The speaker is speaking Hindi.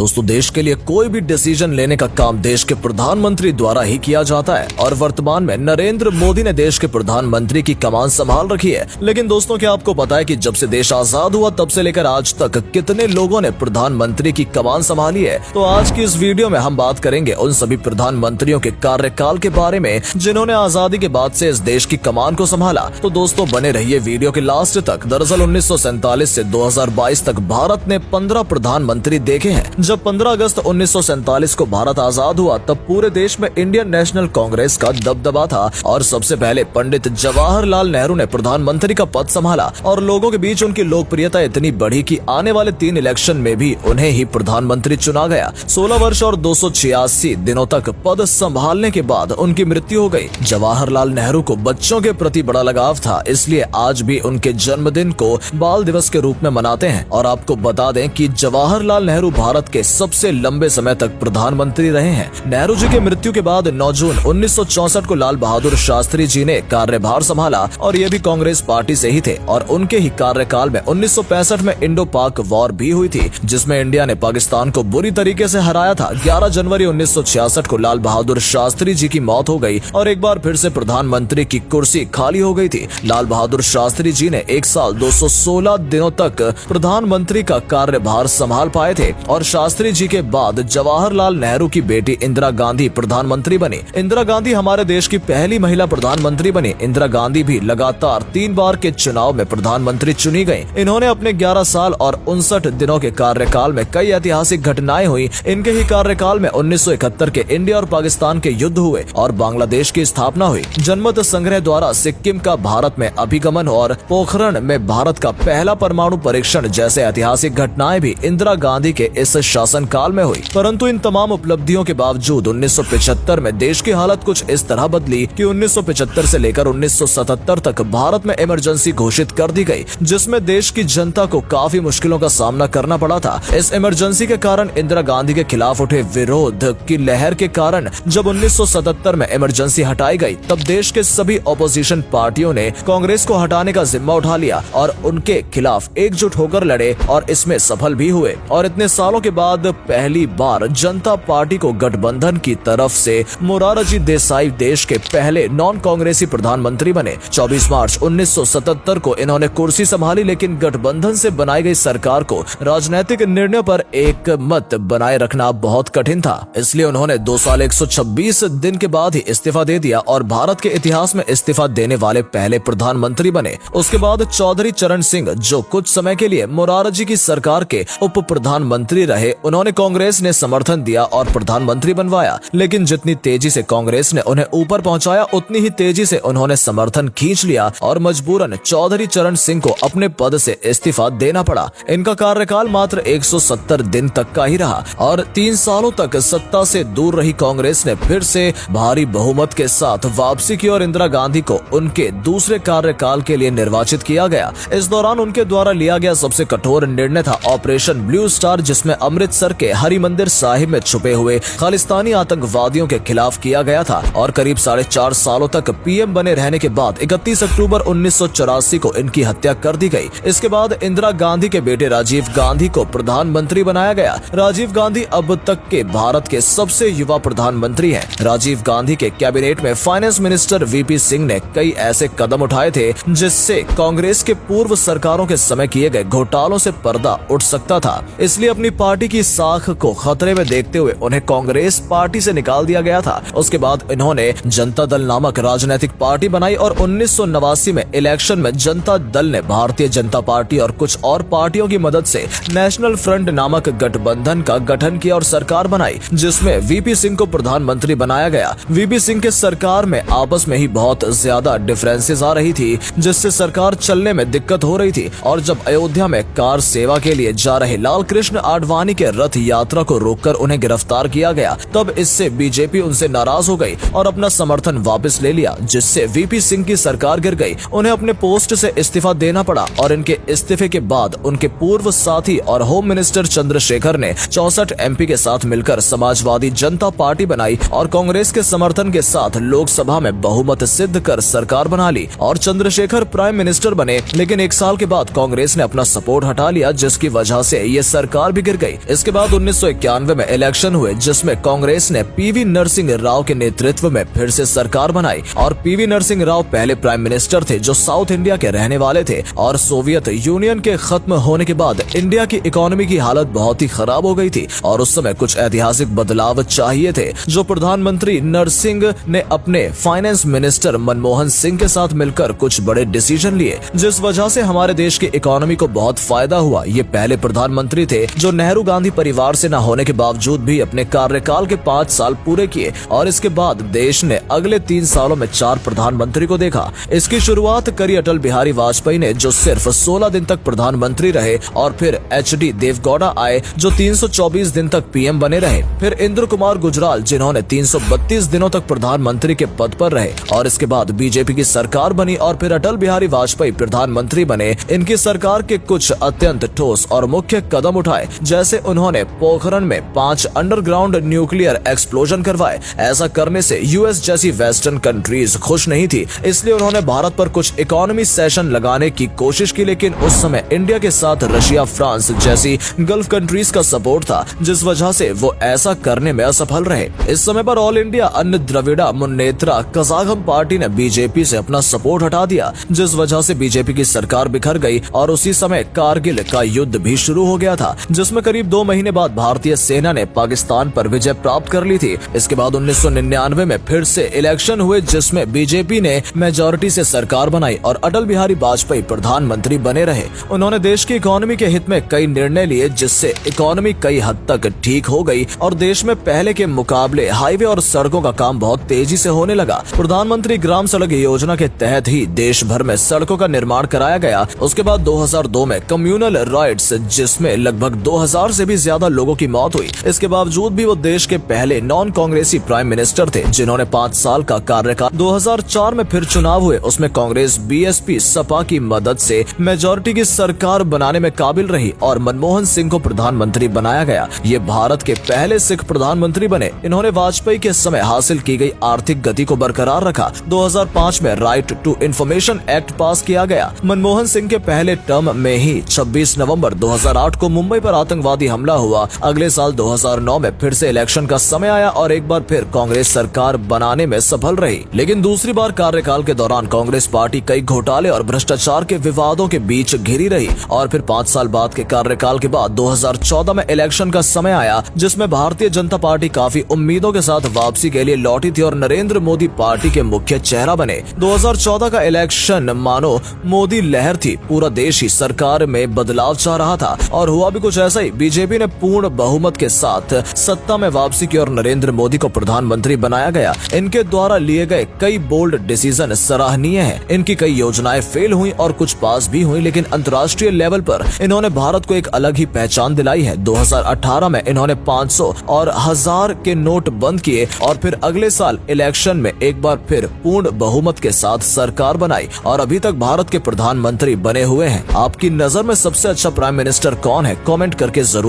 दोस्तों देश के लिए कोई भी डिसीजन लेने का काम देश के प्रधानमंत्री द्वारा ही किया जाता है और वर्तमान में नरेंद्र मोदी ने देश के प्रधानमंत्री की कमान संभाल रखी है। लेकिन दोस्तों क्या आपको पता है कि जब से देश आजाद हुआ तब से लेकर आज तक कितने लोगों ने प्रधानमंत्री की कमान संभाली है। तो आज की इस वीडियो में हम बात करेंगे उन सभी प्रधानमंत्रियों के कार्यकाल के बारे में जिन्होंने आजादी के बाद से इस देश की कमान को संभाला। तो दोस्तों बने रहिए वीडियो के लास्ट तक। दरअसल 1947 से 2022 तक भारत ने 15 प्रधानमंत्री देखे हैं। जब 15 अगस्त 1947 को भारत आजाद हुआ तब पूरे देश में इंडियन नेशनल कांग्रेस का दबदबा था और सबसे पहले पंडित जवाहरलाल नेहरू ने प्रधानमंत्री का पद संभाला और लोगों के बीच उनकी लोकप्रियता इतनी बढ़ी कि आने वाले 3 इलेक्शन में भी उन्हें ही प्रधानमंत्री चुना गया। 16 वर्ष और 286 दिनों तक पद संभालने के बाद उनकी मृत्यु हो गई। जवाहरलाल नेहरू को बच्चों के प्रति बड़ा लगाव था, इसलिए आज भी उनके जन्मदिन को बाल दिवस के रूप में मनाते हैं। और आपको बता दें कि जवाहरलाल नेहरू भारत के सबसे लंबे समय तक प्रधानमंत्री रहे हैं। नेहरू जी के मृत्यु के बाद 9 जून 1964 को लाल बहादुर शास्त्री जी ने कार्यभार संभाला और ये भी कांग्रेस पार्टी से ही थे। और उनके ही कार्यकाल में 1965 में इंडो पाक वॉर भी हुई थी जिसमें इंडिया ने पाकिस्तान को बुरी तरीके से हराया था। 11 जनवरी 1966 को लाल बहादुर शास्त्री जी की मौत हो गई और एक बार फिर से प्रधानमंत्री की कुर्सी खाली हो गई थी। लाल बहादुर शास्त्री जी ने 1 साल 216 दिनों तक प्रधानमंत्री का कार्यभार संभाल पाए थे और शास्त्री जी के बाद जवाहरलाल नेहरू की बेटी इंदिरा गांधी प्रधानमंत्री बनी। इंदिरा गांधी हमारे देश की पहली महिला प्रधानमंत्री बनी। इंदिरा गांधी भी लगातार 3 बार के चुनाव में प्रधानमंत्री चुनी गयी। इन्होंने अपने 11 साल और 59 दिनों के कार्यकाल में कई ऐतिहासिक घटनाएं हुई। इनके ही कार्यकाल में 1971 के इंडिया और पाकिस्तान के युद्ध हुए और बांग्लादेश की स्थापना हुई। जनमत संग्रह द्वारा सिक्किम का भारत में अभिगमन और पोखरण में भारत का पहला परमाणु परीक्षण जैसे ऐतिहासिक घटनाएं भी इंदिरा गांधी के इस शासनकाल में हुई। परंतु इन तमाम उपलब्धियों के बावजूद 1975 में देश की हालत कुछ इस तरह बदली कि 1975 से लेकर 1977 तक भारत में इमरजेंसी घोषित कर दी गई, जिसमें देश की जनता को काफी मुश्किलों का सामना करना पड़ा था। इस इमरजेंसी के कारण इंदिरा गांधी के खिलाफ उठे विरोध की लहर के कारण जब 1977 में इमरजेंसी हटाई गई तब देश के सभी ऑपोजिशन पार्टियों ने कांग्रेस को हटाने का जिम्मा उठा लिया और उनके खिलाफ एकजुट होकर लड़े और इसमें सफल भी हुए। और इतने सालों के बाद पहली बार जनता पार्टी को गठबंधन की तरफ से मोरारजी देसाई देश के पहले नॉन कांग्रेसी प्रधानमंत्री बने। 24 मार्च 1977 को इन्होंने कुर्सी संभाली, लेकिन गठबंधन से बनाई गई सरकार को राजनीतिक निर्णय पर एक मत बनाए रखना बहुत कठिन था, इसलिए उन्होंने 2 साल 126 दिन के बाद ही इस्तीफा दे दिया और भारत के इतिहास में इस्तीफा देने वाले पहले प्रधानमंत्री बने। उसके बाद चौधरी चरण सिंह जो कुछ समय के लिए मोरारजी की सरकार के उप प्रधानमंत्री रहे, उन्होंने कांग्रेस ने समर्थन दिया और प्रधानमंत्री बनवाया। लेकिन जितनी तेजी से कांग्रेस ने उन्हें ऊपर पहुंचाया उतनी ही तेजी से उन्होंने समर्थन खींच लिया और मजबूरन चौधरी चरण सिंह को अपने पद से इस्तीफा देना पड़ा। इनका कार्यकाल मात्र 170 दिन तक का ही रहा और 3 सालों तक सत्ता से दूर रही कांग्रेस ने फिर से भारी बहुमत के साथ वापसी की और इंदिरा गांधी को उनके दूसरे कार्यकाल के लिए निर्वाचित किया गया। इस दौरान उनके द्वारा लिया गया सबसे कठोर निर्णय था ऑपरेशन ब्लू स्टार, जिसमें अमृतसर के हरिमंदिर साहिब में छुपे हुए खालिस्तानी आतंकवादियों के खिलाफ किया गया था। और करीब 4.5 सालों तक पीएम बने रहने के बाद 31 अक्टूबर 1984 को इनकी हत्या कर दी गई। इसके बाद इंदिरा गांधी के बेटे राजीव गांधी को प्रधानमंत्री बनाया गया। राजीव गांधी अब तक के भारत के सबसे युवा प्रधानमंत्री हैं। राजीव गांधी के कैबिनेट में फाइनेंस मिनिस्टर वीपी सिंह ने कई ऐसे कदम उठाए थे जिससे कांग्रेस के पूर्व सरकारों के समय किए गए घोटालों से पर्दा उठ सकता था। इसलिए अपनी पार्टी की साख को खतरे में देखते हुए उन्हें कांग्रेस पार्टी से निकाल दिया गया था। उसके बाद इन्होंने जनता दल नामक राजनीतिक पार्टी बनाई और 1989 में इलेक्शन में जनता दल ने भारतीय जनता पार्टी और कुछ और पार्टियों की मदद से नेशनल फ्रंट नामक गठबंधन का गठन किया और सरकार बनाई, जिसमें वीपी सिंह को प्रधानमंत्री बनाया गया। वीपी सिंह के सरकार में आपस में ही बहुत ज्यादा डिफरेंसेस आ रही थी, जिससे सरकार चलने में दिक्कत हो रही थी। और जब अयोध्या में कार सेवा के लिए जा रहे लाल कृष्ण आडवाणी के रथ यात्रा को रोककर उन्हें गिरफ्तार किया गया, तब इससे बीजेपी उनसे नाराज हो गई और अपना समर्थन वापस ले लिया, जिससे वीपी सिंह की सरकार गिर गई। उन्हें अपने पोस्ट से इस्तीफा देना पड़ा और इनके इस्तीफे के बाद उनके पूर्व साथी और होम मिनिस्टर चंद्रशेखर ने 64 एमपी के साथ मिलकर समाजवादी जनता पार्टी बनाई और कांग्रेस के समर्थन के साथ लोकसभा में बहुमत सिद्ध कर सरकार बना ली और चंद्रशेखर प्राइम मिनिस्टर बने। लेकिन 1 साल के बाद कांग्रेस ने अपना सपोर्ट हटा लिया, जिसकी वजह से ये सरकार भी गिर गई। इसके बाद 1991 में इलेक्शन हुए, जिसमें कांग्रेस ने पीवी नरसिंह राव के नेतृत्व में फिर से सरकार बनाई और पीवी नरसिंह राव पहले प्राइम मिनिस्टर थे जो साउथ इंडिया के रहने वाले थे। और सोवियत यूनियन के खत्म होने के बाद इंडिया की इकोनॉमी की हालत बहुत ही खराब हो गई थी और उस समय कुछ ऐतिहासिक बदलाव चाहिए थे, जो प्रधानमंत्री नरसिंह ने अपने फाइनेंस मिनिस्टर मनमोहन सिंह के साथ मिलकर कुछ बड़े डिसीजन लिए, जिस वजह से हमारे देश की इकोनॉमी को बहुत फायदा हुआ। ये पहले प्रधानमंत्री थे जो नेहरू गांधी परिवार से न होने के बावजूद भी अपने कार्यकाल के 5 साल पूरे किए और इसके बाद देश ने अगले 3 सालों में 4 प्रधानमंत्री को देखा। इसकी शुरुआत करी अटल बिहारी वाजपेयी ने, जो सिर्फ 16 दिन तक प्रधानमंत्री रहे, और फिर HD देवगौड़ा आए जो 324 दिन तक पीएम बने रहे। फिर इंद्र कुमार गुजराल जिन्होंने 332 दिनों तक प्रधानमंत्री के पद पर रहे, और इसके बाद बीजेपी की सरकार बनी और फिर अटल बिहारी वाजपेयी प्रधानमंत्री बने। इनकी सरकार के कुछ अत्यंत ठोस और मुख्य कदम उठाए, जैसे उन्होंने पोखरण में 5 अंडरग्राउंड न्यूक्लियर एक्सप्लोजन करवाए। ऐसा करने से यूएस जैसी वेस्टर्न कंट्रीज खुश नहीं थी, इसलिए उन्होंने भारत पर कुछ इकोनॉमी सेशन लगाने की कोशिश की, लेकिन उस समय इंडिया के साथ रशिया, फ्रांस जैसी गल्फ कंट्रीज का सपोर्ट था, जिस वजह से वो ऐसा करने में असफल रहे। इस समय पर ऑल इंडिया अन्य द्रविड़ा मुन्नेत्रा कजागम पार्टी ने बीजेपी से अपना सपोर्ट हटा दिया, जिस वजह से बीजेपी की सरकार बिखर गई और उसी समय कारगिल का युद्ध भी शुरू हो गया था, जिसमें करीब 2 महीने बाद भारतीय सेना ने पाकिस्तान पर विजय प्राप्त कर ली थी। इसके बाद 1999 में फिर से इलेक्शन हुए, जिसमें बीजेपी ने मेजोरिटी से सरकार बनाई और अटल बिहारी वाजपेयी प्रधानमंत्री बने रहे। उन्होंने देश की इकोनॉमी के हित में कई निर्णय लिए, जिससे इकोनॉमी कई हद तक ठीक हो गई और देश में पहले के मुकाबले हाईवे और सड़कों का काम बहुत तेजी से होने लगा। प्रधानमंत्री ग्राम सड़क योजना के तहत ही देश भर में सड़कों का निर्माण कराया गया। उसके बाद 2002 में कम्युनल राइट्स, जिसमें लगभग 2000 से भी ज्यादा लोगों की मौत हुई। इसके बावजूद भी वो देश के पहले नॉन कांग्रेसी प्राइम मिनिस्टर थे, जिन्होंने 5 साल का कार्यकाल। 2004 में फिर चुनाव हुए, उसमें कांग्रेस बीएसपी सपा की मदद से मेजोरिटी की सरकार बनाने में काबिल रही और मनमोहन सिंह को प्रधानमंत्री बनाया गया। ये भारत के पहले सिख प्रधानमंत्री बने। इन्होंने वाजपेयी के समय हासिल की गई आर्थिक गति को बरकरार रखा। 2005 में right to information act pass किया गया। मनमोहन सिंह के पहले टर्म में ही 26 नवंबर 2008 को मुंबई पर आतंकवादी हमला हुआ। अगले साल 2009 में फिर से इलेक्शन का समय आया और एक बार फिर कांग्रेस सरकार बनाने में सफल रही, लेकिन दूसरी बार कार्यकाल के दौरान कांग्रेस पार्टी कई घोटाले और भ्रष्टाचार के विवादों के बीच घिरी रही और फिर 5 साल बाद के कार्यकाल के बाद 2014 में इलेक्शन का समय आया, जिसमें भारतीय जनता पार्टी काफी उम्मीदों के साथ वापसी के लिए लौटी थी और नरेंद्र मोदी पार्टी के मुख्य चेहरा बने। 2014 का इलेक्शन मानो मोदी लहर थी। पूरा देश ही सरकार में बदलाव चाह रहा था और हुआ भी कुछ ऐसा ही। बीजेपी ने पूर्ण बहुमत के साथ सत्ता में वापसी की और नरेंद्र मोदी को प्रधानमंत्री बनाया गया। इनके द्वारा लिए गए कई बोल्ड डिसीजन सराहनीय हैं। इनकी कई योजनाएं फेल हुई और कुछ पास भी हुई, लेकिन अंतर्राष्ट्रीय लेवल पर इन्होंने भारत को एक अलग ही पहचान दिलाई है। 2018 में इन्होंने 500 और 1000 के नोट बंद किए और फिर अगले साल इलेक्शन में एक बार फिर पूर्ण बहुमत के साथ सरकार बनाई और अभी तक भारत के प्रधानमंत्री बने हुए हैं। आपकी नजर में सबसे अच्छा प्राइम मिनिस्टर कौन है? कमेंट करके जरूर